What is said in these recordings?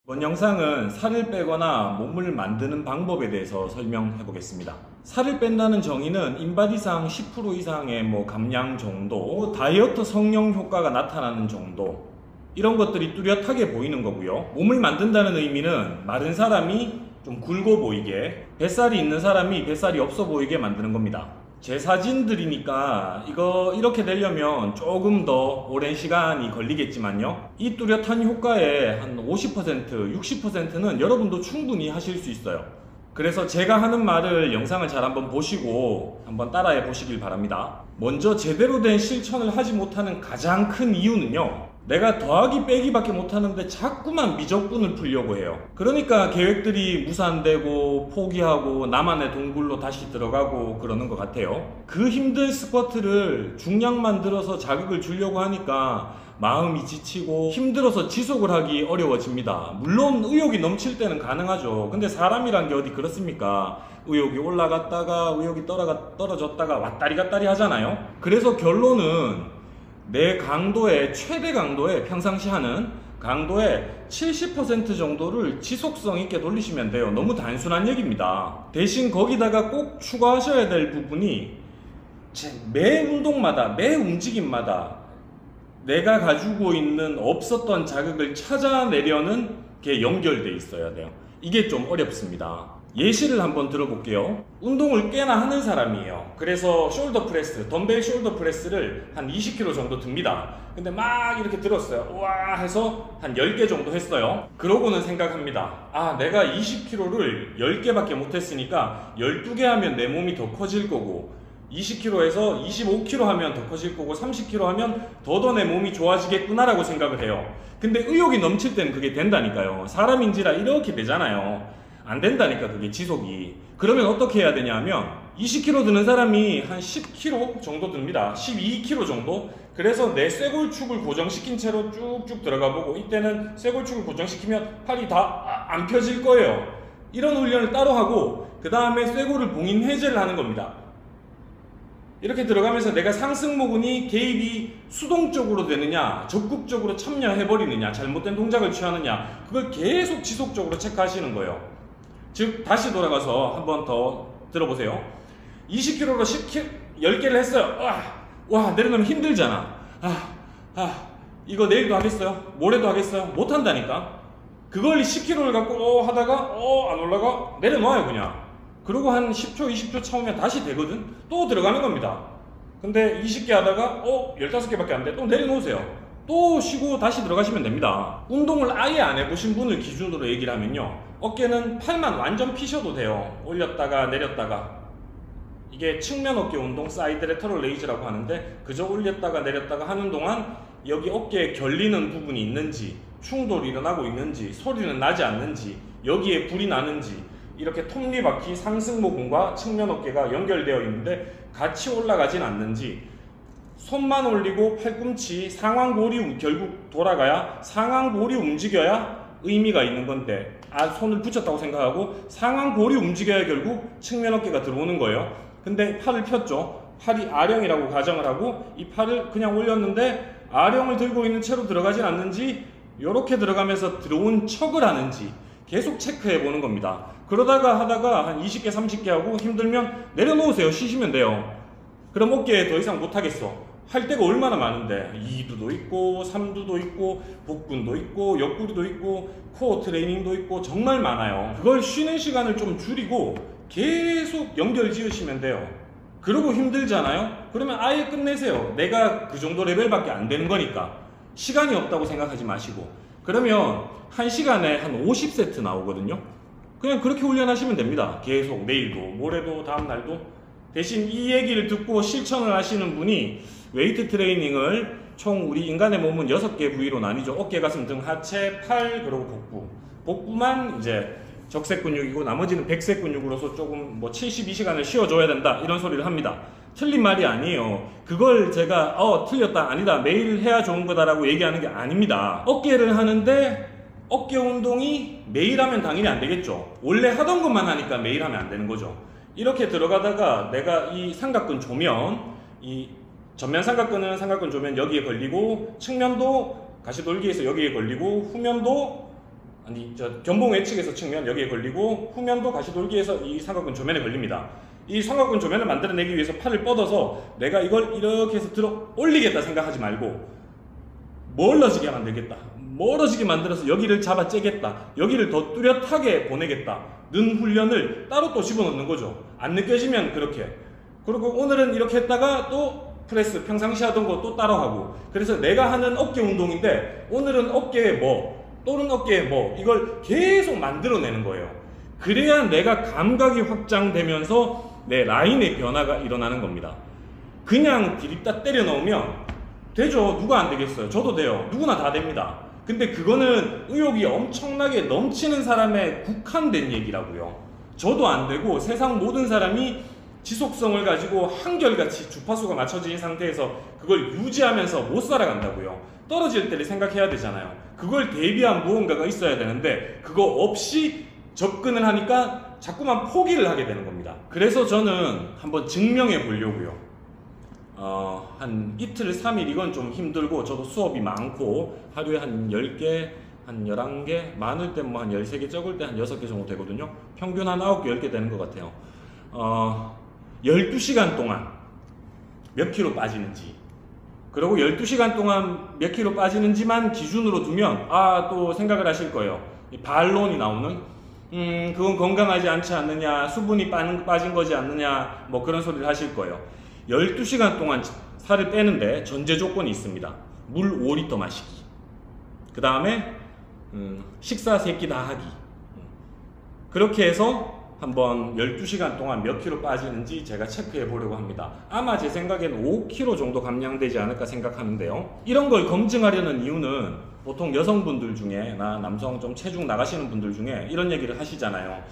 이번 영상은 살을 빼거나 몸을 만드는 방법에 대해서 설명해 보겠습니다. 살을 뺀다는 정의는 인바디상 10% 이상의 감량 정도, 다이어트 성형 효과가 나타나는 정도, 이런 것들이 뚜렷하게 보이는 거고요. 몸을 만든다는 의미는 마른 사람이 좀 굵어 보이게, 뱃살이 있는 사람이 뱃살이 없어 보이게 만드는 겁니다. 제 사진들이니까 이거 이렇게 되려면 조금 더 오랜 시간이 걸리겠지만요, 이 뚜렷한 효과의 한 50%, 60%는 여러분도 충분히 하실 수 있어요. 그래서 제가 하는 말을 영상을 잘 한번 보시고 한번 따라해 보시길 바랍니다. 먼저 제대로 된 실천을 하지 못하는 가장 큰 이유는요, 내가 더하기 빼기 밖에 못하는데 자꾸만 미적분을 풀려고 해요. 그러니까 계획들이 무산되고 포기하고 나만의 동굴로 다시 들어가고 그러는 것 같아요. 그 힘든 스쿼트를 중량만 들어서 자극을 주려고 하니까 마음이 지치고 힘들어서 지속을 하기 어려워집니다. 물론 의욕이 넘칠 때는 가능하죠. 근데 사람이란 게 어디 그렇습니까? 의욕이 올라갔다가 의욕이 떨어졌다가 왔다리 갔다리 하잖아요. 그래서 결론은 내 강도의 최대 강도에, 평상시 하는 강도의 70% 정도를 지속성 있게 돌리시면 돼요. 너무 단순한 얘기입니다. 대신 거기다가 꼭 추가하셔야 될 부분이, 매 운동마다, 매 움직임마다 내가 가지고 있는 없었던 자극을 찾아내려는 게 연결돼 있어야 돼요. 이게 좀 어렵습니다. 예시를 한번 들어볼게요. 운동을 꽤나 하는 사람이에요. 그래서 숄더 프레스, 덤벨 숄더 프레스를 한 20kg 정도 듭니다. 근데 막 이렇게 들었어요. 우와 해서 한 10개 정도 했어요. 그러고는 생각합니다. 아, 내가 20kg를 10개밖에 못했으니까 12개 하면 내 몸이 더 커질 거고, 20kg에서 25kg 하면 더 커질 거고, 30kg 하면 더 내 몸이 좋아지겠구나 라고 생각을 해요. 근데 의욕이 넘칠 때는 그게 된다니까요. 사람인지라 이렇게 되잖아요. 안 된다니까, 그게 지속이. 그러면 어떻게 해야 되냐 하면, 20kg 드는 사람이 한 10kg 정도 듭니다. 12kg 정도. 그래서 내 쇄골축을 고정시킨 채로 쭉쭉 들어가 보고, 이때는 쇄골축을 고정시키면 팔이 다 안 펴질 거예요. 이런 훈련을 따로 하고, 그 다음에 쇄골을 봉인 해제를 하는 겁니다. 이렇게 들어가면서 내가 상승모근이 개입이 수동적으로 되느냐, 적극적으로 참여해버리느냐, 잘못된 동작을 취하느냐, 그걸 계속 지속적으로 체크하시는 거예요. 즉, 다시 돌아가서 한번 더 들어보세요. 20kg로 10개를 했어요. 와, 내려놓으면 힘들잖아. 이거 내일도 하겠어요? 모레도 하겠어요? 못한다니까? 그걸 10kg를 갖고 하다가 안 올라가? 내려놓아요, 그냥. 그리고 한 10초, 20초 참으면 다시 되거든? 또 들어가는 겁니다. 근데 20개 하다가 15개밖에 안 돼. 또 내려놓으세요. 또 쉬고 다시 들어가시면 됩니다. 운동을 아예 안 해보신 분을 기준으로 얘기를 하면요, 어깨는 팔만 완전 피셔도 돼요. 올렸다가 내렸다가. 이게 측면 어깨 운동, 사이드 레터럴 레이즈라고 하는데, 그저 올렸다가 내렸다가 하는 동안 여기 어깨에 결리는 부분이 있는지, 충돌이 일어나고 있는지, 소리는 나지 않는지, 여기에 불이 나는지, 이렇게 톱니바퀴 상승모근과 측면 어깨가 연결되어 있는데 같이 올라가진 않는지, 손만 올리고 팔꿈치, 상완골이 결국 돌아가야, 상완골이 움직여야 의미가 있는 건데, 손을 붙였다고 생각하고 상완골이 움직여야 결국 측면 어깨가 들어오는 거예요. 근데 팔을 폈죠. 팔이 R형이라고 가정을 하고 이 팔을 그냥 올렸는데 R형을 들고 있는 채로 들어가진 않는지, 이렇게 들어가면서 들어온 척을 하는지 계속 체크해 보는 겁니다. 그러다가 하다가 한 20개, 30개 하고 힘들면 내려놓으세요. 쉬시면 돼요. 그럼 어깨에 더 이상 못하겠어. 할 데가 얼마나 많은데, 2두도 있고 3두도 있고 복근도 있고 옆구리도 있고 코어 트레이닝도 있고 정말 많아요. 그걸 쉬는 시간을 좀 줄이고 계속 연결 지으시면 돼요. 그러고 힘들잖아요? 그러면 아예 끝내세요. 내가 그 정도 레벨밖에 안 되는 거니까. 시간이 없다고 생각하지 마시고. 그러면 한 시간에 한 50세트 나오거든요. 그냥 그렇게 훈련하시면 됩니다. 계속 내일도 모레도 다음날도. 대신 이 얘기를 듣고 실천을 하시는 분이 웨이트 트레이닝을 총 우리 인간의 몸은 6개 부위로 나뉘죠. 어깨, 가슴, 등, 하체, 팔, 그리고 복부. 복부만 이제 적색 근육이고 나머지는 백색 근육으로서 조금 72시간을 쉬어줘야 된다, 이런 소리를 합니다. 틀린 말이 아니에요. 그걸 제가 틀렸다, 아니다, 매일 해야 좋은 거다라고 얘기하는 게 아닙니다. 어깨를 하는데 어깨 운동이 매일 하면 당연히 안 되겠죠. 원래 하던 것만 하니까 매일 하면 안 되는 거죠. 이렇게 들어가다가 내가 이 삼각근 조면, 이 전면 삼각근은 삼각근 조면 여기에 걸리고, 측면도 가시돌기에서 여기에 걸리고, 후면도 아니 견봉 외측에서 측면 여기에 걸리고 후면도 가시돌기에서 이 삼각근 조면에 걸립니다. 이 삼각근 조면을 만들어내기 위해서 팔을 뻗어서 내가 이걸 이렇게 해서 들어 올리겠다 생각하지 말고 멀어지게 만들겠다. 멀어지게 만들어서 여기를 잡아 째겠다. 여기를 더 뚜렷하게 보내겠다. 는 훈련을 따로 또 집어넣는 거죠. 안 느껴지면 그렇게. 그리고 오늘은 이렇게 했다가 또 프레스 평상시 하던 거 또 따로 하고. 그래서 내가 하는 어깨 운동인데 오늘은 어깨에 뭐 또는 어깨에 뭐 이걸 계속 만들어내는 거예요. 그래야 내가 감각이 확장되면서 내 라인의 변화가 일어나는 겁니다. 그냥 디립다 때려 넣으면 되죠. 누가 안 되겠어요. 저도 돼요. 누구나 다 됩니다. 근데 그거는 의욕이 엄청나게 넘치는 사람에 국한된 얘기라고요. 저도 안 되고 세상 모든 사람이 지속성을 가지고 한결같이 주파수가 맞춰진 상태에서 그걸 유지하면서 못 살아간다고요. 떨어질 때를 생각해야 되잖아요. 그걸 대비한 무언가가 있어야 되는데 그거 없이 접근을 하니까 자꾸만 포기를 하게 되는 겁니다. 그래서 저는 한번 증명해 보려고요. 한 이틀 3일 이건 좀 힘들고 저도 수업이 많고 하루에 한 10개, 한 11개, 많을 때 뭐 한 13개, 적을 때 한 6개 정도 되거든요. 평균 한 9개, 10개 되는 것 같아요. 12시간 동안 몇 킬로 빠지는지, 그리고 12시간 동안 몇 킬로 빠지는지만 기준으로 두면 또 생각을 하실 거예요. 이 반론이 나오는 그건 건강하지 않지 않느냐, 수분이 빠진 거지 않느냐, 뭐 그런 소리를 하실 거예요. 12시간 동안 살을 빼는데 전제 조건이 있습니다. 물 5리터 마시기, 그 다음에 식사 3끼 다 하기. 그렇게 해서 한번 12시간 동안 몇 킬로 빠지는지 제가 체크해 보려고 합니다. 아마 제 생각에는 5kg 정도 감량되지 않을까 생각하는데요. 이런 걸 검증하려는 이유는 보통 여성분들 중에, 나 남성 좀 체중 나가시는 분들 중에 이런 얘기를 하시잖아요.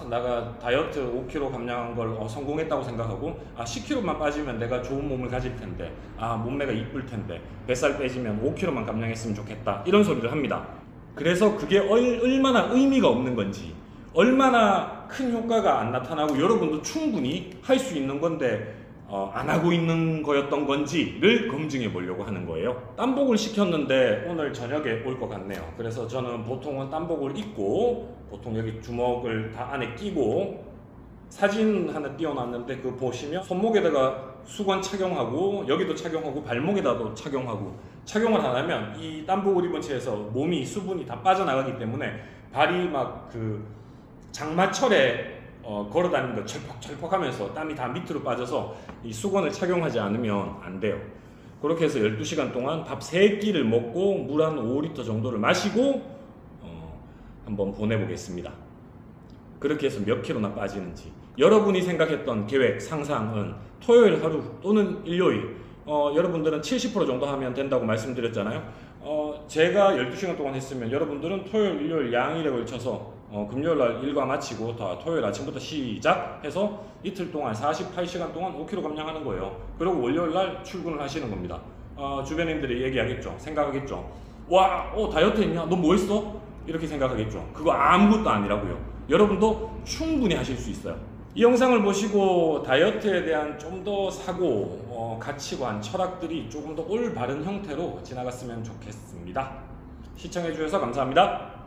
내가 다이어트 5kg 감량한 걸 성공했다고 생각하고 10kg만 빠지면 내가 좋은 몸을 가질 텐데, 몸매가 이쁠 텐데, 뱃살 빼지면 5kg만 감량했으면 좋겠다, 이런 소리를 합니다. 그래서 그게 얼마나 의미가 없는 건지, 얼마나 큰 효과가 안 나타나고 여러분도 충분히 할 수 있는 건데 안 하고 있는 거였던 건지를 검증해 보려고 하는 거예요. 땀복을 시켰는데 오늘 저녁에 올 것 같네요. 그래서 저는 보통은 땀복을 입고 보통 여기 주먹을 다 안에 끼고, 사진 하나 띄워놨는데 그거 보시면 손목에다가 수건 착용하고 여기도 착용하고 발목에다도 착용하고, 착용을 안 하면 이 땀복을 입은 채에서 몸이 수분이 다 빠져나가기 때문에 발이 막 장마철에 걸어다니는 거 철퍽철퍽 하면서 땀이 다 밑으로 빠져서 이 수건을 착용하지 않으면 안 돼요. 그렇게 해서 12시간 동안 밥 3끼를 먹고 물 한 5리터 정도를 마시고 한번 보내보겠습니다. 그렇게 해서 몇 킬로나 빠지는지. 여러분이 생각했던 계획, 상상은 토요일 하루 또는 일요일, 여러분들은 70% 정도 하면 된다고 말씀드렸잖아요. 제가 12시간 동안 했으면 여러분들은 토요일, 일요일 양일에 걸쳐서 금요일날 일과 마치고 다 토요일 아침부터 시작해서 이틀 동안 48시간 동안 5kg 감량하는 거예요. 그리고 월요일날 출근을 하시는 겁니다. 주변인들이 얘기하겠죠. 생각하겠죠. 와, 다이어트 했냐? 너 뭐 했어? 이렇게 생각하겠죠. 그거 아무것도 아니라고요. 여러분도 충분히 하실 수 있어요. 이 영상을 보시고 다이어트에 대한 좀 더 사고, 가치관, 철학들이 조금 더 올바른 형태로 지나갔으면 좋겠습니다. 시청해 주셔서 감사합니다.